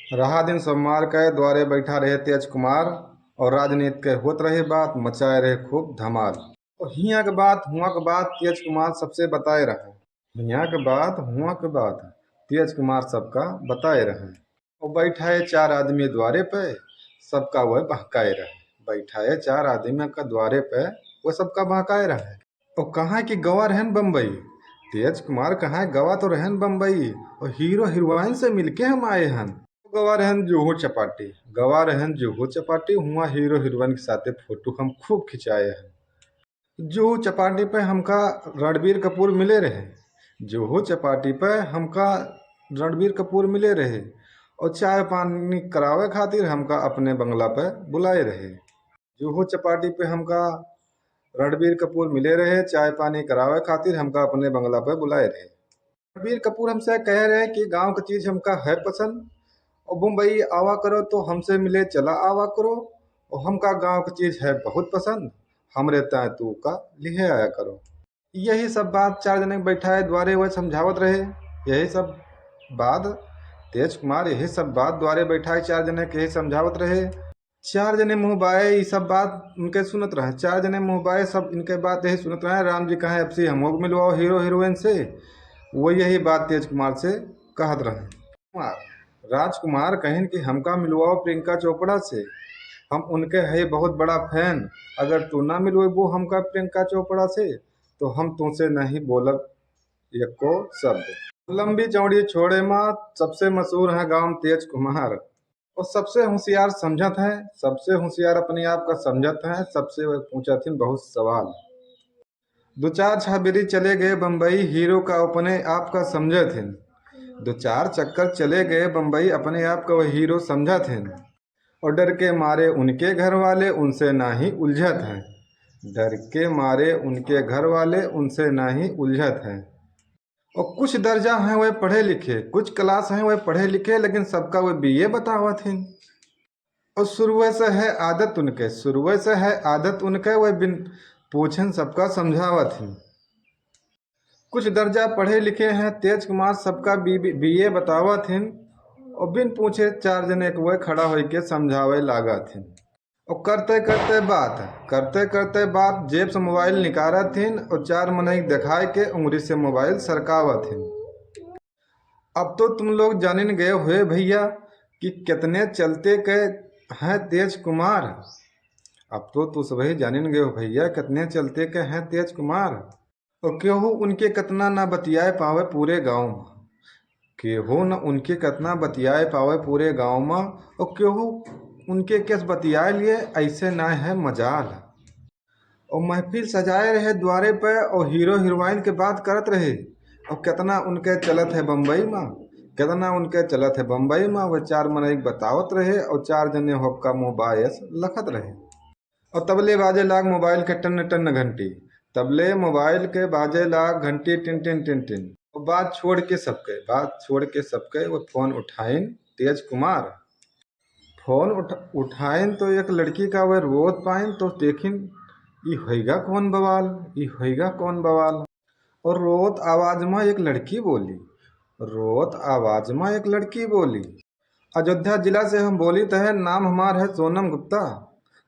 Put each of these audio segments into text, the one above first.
रहा दिन सोमवार के द्वारे बैठा रहे तेज कुमार और राजनीति के होत रहे बात मचाए रहे खूब धमाल। और हियाँ के बात हुआ के बात तेज कुमार सबसे बताए रहे। हियाँ के बात हुआ के बात तेज कुमार सबका बताए रहे। और बैठाए चार आदमी द्वारे पे सबका वह बहकाए रहे। बैठाए चार आदमी का द्वारे पे वो सबका बहकाए रहे। और कहाँ की गवा रहन बम्बई। तेज कुमार कहाँ गवा तो रहन बम्बई और हीरो हीरोइन से मिलके हम आए हन। गवा रहन जुहू चपाटी। गवा रहन जुहू चपाटी हुआ हीरो हीरोइन के साथे फोटो हम खूब खिंचाए हैं। जुहू चपाटी पे हमका रणबीर कपूर मिले रहे। जुहू चपाटी पे हमका रणबीर कपूर मिले रहे और चाय पानी करावे खातिर हमका अपने बंगला पे बुलाए रहे। जुहू चपाटी पे हमका रणबीर कपूर मिले रहे, चाय पानी करावे खातिर हमका अपने बंगला पे बुलाए रहे। रणबीर कपूर हमसे कह रहे कि गांव की चीज हमका है पसंद और मुंबई आवा करो तो हमसे मिले चला आवा करो और हमका गांव की चीज है बहुत पसंद, हमरे तय तू का लिहे आया करो। यही सब बात चार जने बैठाए द्वारे वह समझावत रहे। यही सब बात तेज कुमार यही सब बात द्वारे बैठाए चार जने के यही समझावत रहे। चार जने मुंह बाए ये सब बात उनके सुनत रहे। चार जने मुंह बाए सब इनके बात यही सुनत रहे। राम जी कहे अब से हम मिलवाओ हीरो हीरोइन से, वो यही बात तेज कुमार से कहत रहे। कुमार राजकुमार कहें कि हमका मिलवाओ प्रियंका चोपड़ा से, हम उनके है बहुत बड़ा फैन। अगर तू ना मिलवेबो हमका प्रियंका चोपड़ा से तो हम तुमसे नहीं बोलब एको शब्द। लंबी चौड़ी छोड़े माँ सबसे मशहूर है गांव तेज कुमार और सबसे होशियार समझत है। सबसे होशियार अपने आप का समझत है। सबसे वह पूछा थी बहुत सवाल। दो चार छाबेरी चले गए बम्बई हीरो का अपने आप का समझे थे। दो चार चक्कर चले गए बम्बई अपने आप का वह हीरो समझा थे और डर के मारे उनके घर वाले उनसे ना ही उलझत हैं। डर के मारे उनके घर वाले उनसे ना ही उलझत हैं। और कुछ दर्जा हैं वह पढ़े लिखे, कुछ क्लास हैं वह पढ़े लिखे, लेकिन सबका वह बीए बतावत हैं। और शुरू से है आदत उनके, शुरू से है आदत उनके, वह बिन पूछन सबका समझावत हैं। कुछ दर्जा पढ़े लिखे हैं तेज कुमार सबका बीए बतावत हैं और बिन पूछे चार जने को वह खड़ा होके समझावे लागत हैं। और करते करते बात जेब से मोबाइल निकालत हैं और चार मनई दिखाए के उंगली से मोबाइल सरकावत हैं। अब तो तुम लोग जानिन गए हुए भैया कि कितने चलते के हैं तेज कुमार। अब तो तू सभी जानिन गए हो भैया कितने चलते के हैं तेज कुमार। और केहू उनके कितना ना बतियाए पावे पूरे गांव में, केहू न उनके कितना बतियाए पावे पूरे गांव में और केहू उनके किस बतियाए लिए ऐसे ना है मजाल। और महफिल सजाए रहे द्वारे पे और हीरो हीरोइन के बात करत रहे और कितना उनके चलत है बम्बई में, कितना उनके चलत है बम्बई में। वह चार मनई बतावत रहे और चार जने होका मुँह बायस लखत रहे। और तबले बाजे लाग मोबाइल के टन टन घंटी, तबले मोबाइल के बाजे लाग घंटी टिन टिन टिन टिन। और बात छोड़ के सबके वो फोन उठाइन तेज कुमार। फोन उठाइन तो एक लड़की का वह रोत पाइन तो देखिन ये होएगा कौन बवाल, ये होएगा कौन बवाल। और रोत आवाज में एक लड़की बोली, रोत आवाज में एक लड़की बोली, अयोध्या जिला से हम बोलित है नाम हमार है सोनम गुप्ता।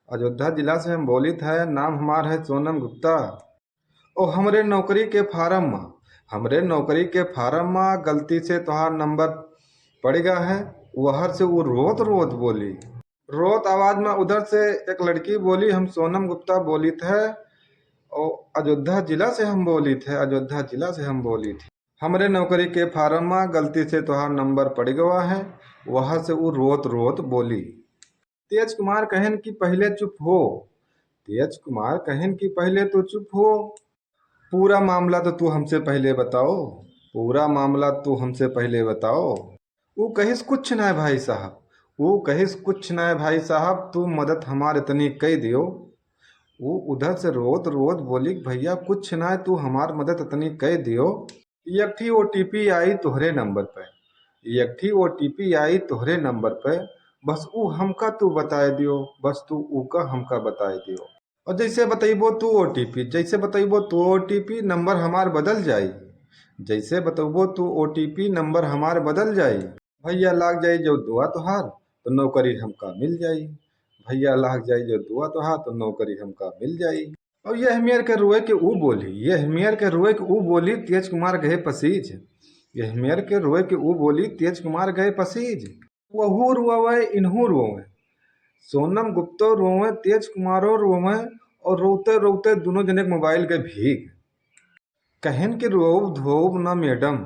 अयोध्या जिला से हम बोलित है नाम हमार है सोनम गुप्ता। और हमरे नौकरी के फार्म में, हमरे नौकरी के फार्म में गलती से तुम्हार नंबर पड़ गया है। वहर से वो रोत रोत बोली, रोत आवाज में उधर से एक लड़की बोली हम सोनम गुप्ता बोलित है और अयोध्या जिला से हम बोलित है, अयोध्या जिला से हम बोली थी। हमरे नौकरी के फार्म में गलती से तुम्हार नंबर पड़ गया है। वहां से वो रोत रोत बोली। तेज कुमार कहन कि पहले चुप हो, तेज कुमार कहन कि पहले तो चुप हो, पूरा मामला तो तू हमसे पहले बताओ, पूरा मामला तू हमसे पहले बताओ। वो कहिस कुछ ना है भाई साहब, वो कहिस कुछ ना है भाई साहब, तू मदद हमार इतनी कही दियो। वो उधर से रोत रोत बोली भैया कुछ ना है, तू हमार मदद इतनी कह दियो। एक ठी OTP आई तुहरे नंबर पे, एक ठी OTP आई तुहरे नंबर पे, बस ऊ हमका तू बताए दियो, बस तू ऊ का हमका बताए दियो। और जैसे बतैबो तू OTP, जैसे बतैबो तू OTP नंबर हमार बदल जाई, जैसे बतैबो तू OTP नंबर हमार बदल जाई। भैया लाग जाई जो दुआ तोहार तो नौकरी हमका मिल जाई। भैया लाग जाई जो दुआ तोहार तो नौकरी हमका मिल जाई। और यह मेर के रोए के ऊ बोली, यह मेर के रोए के ऊ बोली, तेज कुमार गए पसीज। यह मेर के रोए के ऊ बोली, तेज कुमार गए पसीज। वहू रोवे इन्हू रोवे, सोनम गुप्तो रोवे, तेज कुमारो रोवे, और रोते रोते दोनों जने के मोबाइल के भीग। कहन के रोब धोब न मैडम,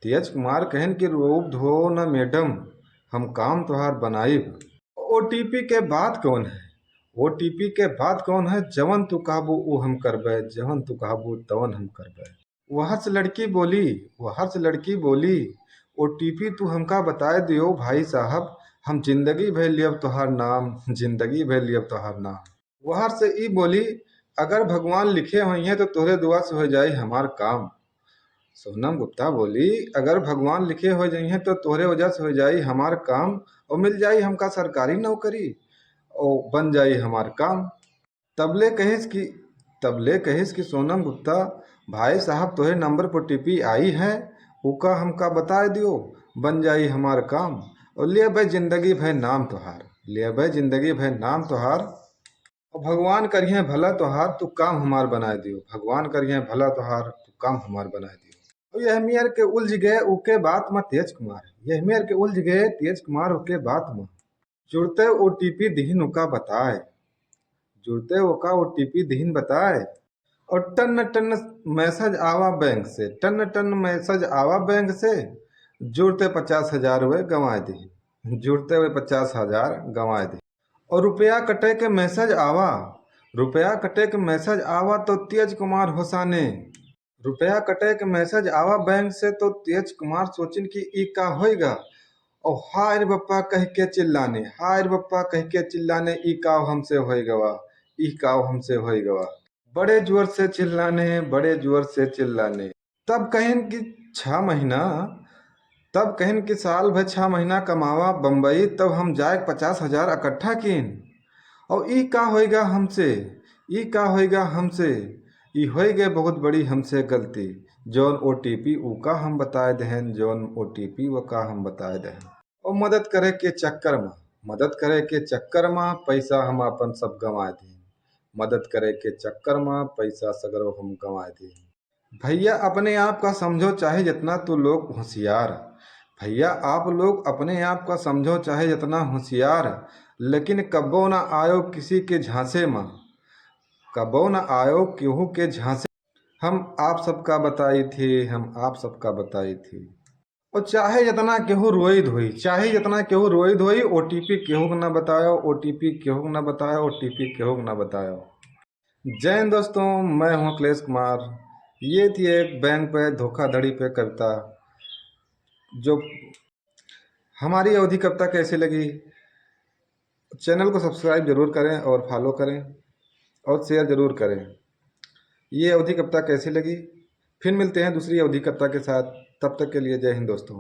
तेज कुमार कहन के रोब धो न मैडम, हम काम तोहार बनाइब। ओटीपी के बाद कौन है, ओटीपी के बाद कौन है, जवन तू कहबू वो हम करबे, जवन तू कहबू तवन हम करबे। वह से लड़की बोली, वह से लड़की बोली, ओटीपी तू हमका बताए दियो भाई साहब, हम जिंदगी भर लियब तोहार नाम, जिंदगी भर लियब तोहार नाम। वह से ई बोली, अगर भगवान लिखे हुई हैं तो तोहरे दुआ से हो जाए हमार काम। सोनम गुप्ता बोली, अगर भगवान लिखे हो जाई हैं तो तोहरे वजह से हो जाई हमार काम, और मिल जाई हमका सरकारी नौकरी, और बन जाई हमार काम। तबले कहिस कि तबले कहिस कि सोनम गुप्ता, भाई साहब तोहे नंबर पर टीपी आई है, उका हमका बता दियो, बन जाई हमार काम, और ले भाई जिंदगी भर नाम तोहार, ले भाई जिंदगी भर नाम तोहार, और भगवान करिए भला तोहार तू काम हमार बना दियो, भगवान करिए भला तोहार तू काम हमार बना दियो। और यह मेर के उलझ गए उके बात में तेज कुमार, यह मेर के उलझ गए तेज कुमार उके बात में। जुड़ते ओटीपी दिहिन उका बताए, जुड़ते ओका ओटीपी दिहिन बताए, और टन टन मैसेज आवा बैंक से, टन टन मैसेज आवा बैंक से, जुड़ते 50,000 हुए गंवाए दी, जुड़ते हुए 50,000 गंवाए दी। और रुपया कटे के मैसेज आवा, रुपया कटे के मैसेज आवा तो तेज कुमार होसाने, रुपया कटे के मैसेज आवा बैंक से तो तेज कुमार सोचिन कि ई का होएगा, और हाय रे बप्पा कह के चिल्लाने, हाय रे बप्पा कह के चिल्लाने, ई काव हमसे होई गवा, ई काव हमसे होई गवा। बड़े जोर से चिल्लाने, बड़े जोर से चिल्लाने। तब कहें कि 6 महीना, तब कहें कि साल भर 6 महीना कमावा बम्बई, तब हम जाए 50,000 इकट्ठा किन, और ई का होएगा हमसे, ई का होएगा हमसे, ई होई गए बहुत बड़ी हमसे गलती, जौन ओटीपी उका हम बताए दहन, जौन ओटीपी वो का हम बताए दहन। और मदद करे के चक्कर में, मदद करे के चक्कर में पैसा हम अपन सब गंवाए दी, मदद करे के चक्कर में पैसा सगरो हम गंवाए दी। भैया अपने आप का समझो चाहे जितना तू लोग होशियार, भैया आप लोग अपने आप का समझो चाहे जितना होशियार, लेकिन कब्बो ना आयो किसी के झांसे में, कब्बो ना आयो केहू के झांसे। हम आप सबका बताई थी, हम आप सबका बताई थी। और चाहे जितना केहू रोई धोई, चाहे जितना केहू रोई धोई, ओटीपी केहू को ना बतायो, ओटीपी केहू को ना बतायो, ओटीपी केहू को ना बतायो। जय हिंद दोस्तों, मैं हूं अखिलेश कुमार। ये थी एक बैंक पे धोखाधड़ी पे कविता। जो हमारी अवधि कविता कैसी लगी, चैनल को सब्सक्राइब जरूर करें और फॉलो करें और शेयर जरूर करें। ये अवधि कविता कैसी लगी, फिर मिलते हैं दूसरी अवधि कविता के साथ। तब तक के लिए जय हिंद दोस्तों।